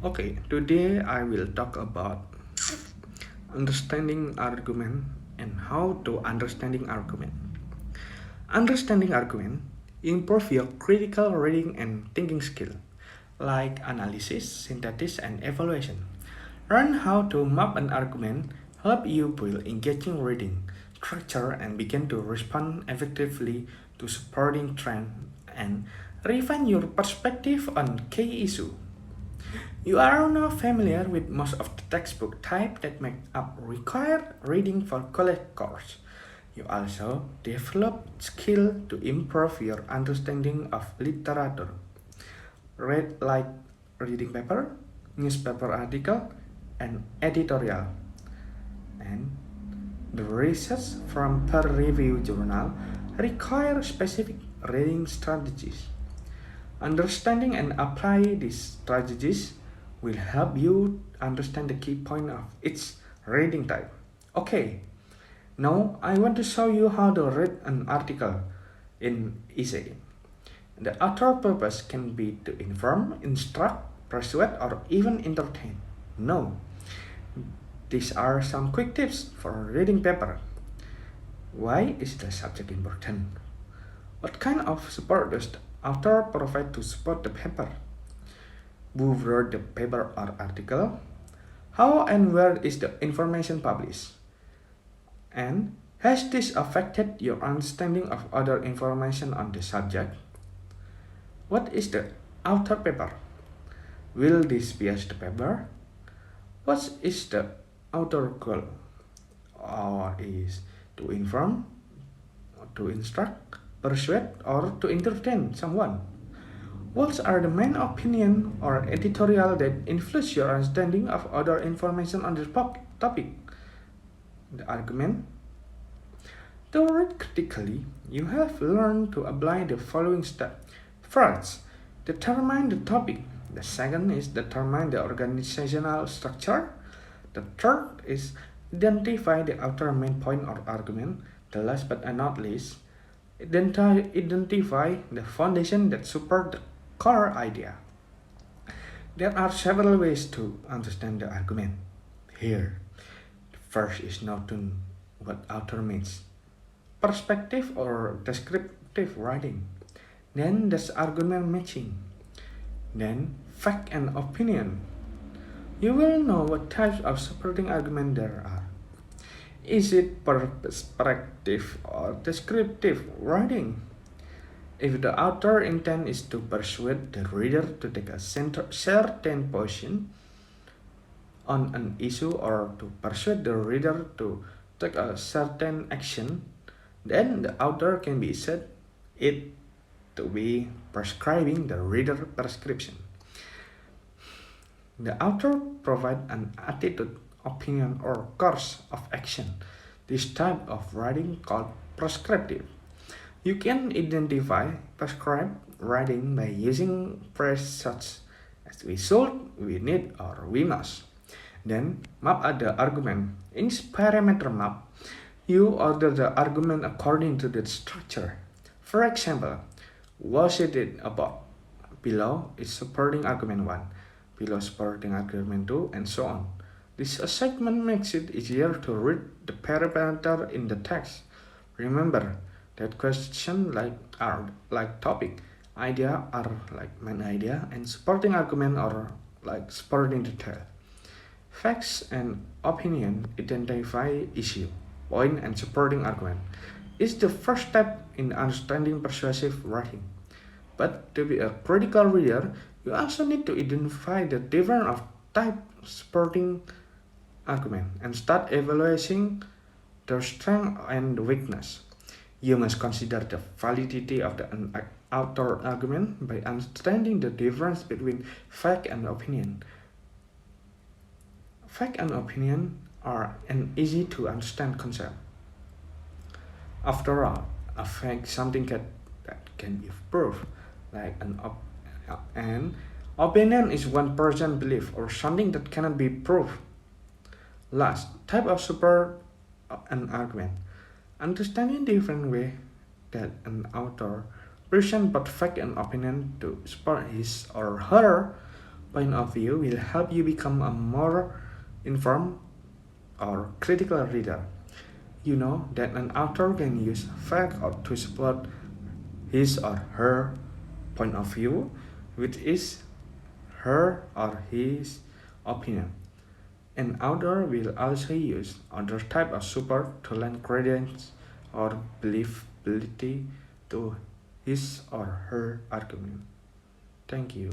Okay, today I will talk about understanding argument and how to understanding argument. Understanding argument improve your critical reading and thinking skill, like analysis, synthesis, and evaluation. Learn how to map an argument, help you build engaging reading structure and begin to respond effectively to supporting trend and refine your perspective on key issue. You are now familiar with most of the textbook type that make up required reading for college course. You also develop skill to improve your understanding of literature. Read like reading paper, newspaper article, and editorial. And the research from peer-reviewed journal require specific reading strategies. Understanding and apply these strategies will help you understand the key point of each reading type. Okay, now I want to show you how to read an article in essay. The author purpose can be to inform, instruct, persuade, or even entertain. No, these are some quick tips for reading paper. Why is the subject important? What kind of support does the author provide to support the paper? Who wrote the paper or article? How and where is the information published? And has this affected your understanding of other information on the subject? What is the author paper? Will this bias the paper? What is the author goal? Or is to inform, to instruct, persuade, or to entertain someone? What are the main opinion or editorial that influence your understanding of other information on the topic? The argument. To read critically, you have learned to apply the following steps. First, determine the topic. The second is determine the organizational structure. The third is identify the outer main point or argument. The last but not least, identify the foundation that support the core idea. There are several ways to understand the argument. Here, the first is noting what author means. Perspective or descriptive writing. Then there's argument matching. Then fact and opinion. You will know what types of supporting argument there are. Is it perspective or descriptive writing? If the author intent is to persuade the reader to take a certain position on an issue or to persuade the reader to take a certain action, then the author can be said it to be prescribing the reader prescription. The author provide an attitude, opinion, or course of action. This type of writing called prescriptive. You can identify prescribed writing by using phrases such as we should, we need, or we must. Then map out the argument. In parameter map, you order the argument according to the structure. For example, what is it about? Below is supporting argument 1, below supporting argument 2, and so on. This assignment makes it easier to read the parameter in the text. Remember that questions are like topic, idea are like main idea, and supporting argument are like supporting detail. Facts and opinion identify issue, point, and supporting argument. Is the first step in understanding persuasive writing. But to be a critical reader, you also need to identify the different of type supporting argument and start evaluating their strength and weakness. You must consider the validity of the author argument by understanding the difference between fact and opinion. Fact and opinion are an easy to understand concept. After all, a fact something that can be proved, like an opinion is one person belief or something that cannot be proved. Last, type of support an argument. Understanding different way that an author present both fact and opinion to support his or her point of view will help you become a more informed or critical reader. You know that an author can use fact or to support his or her point of view, which is her or his opinion. An author will also use other type of support to lend credence or believability to his or her argument. Thank you.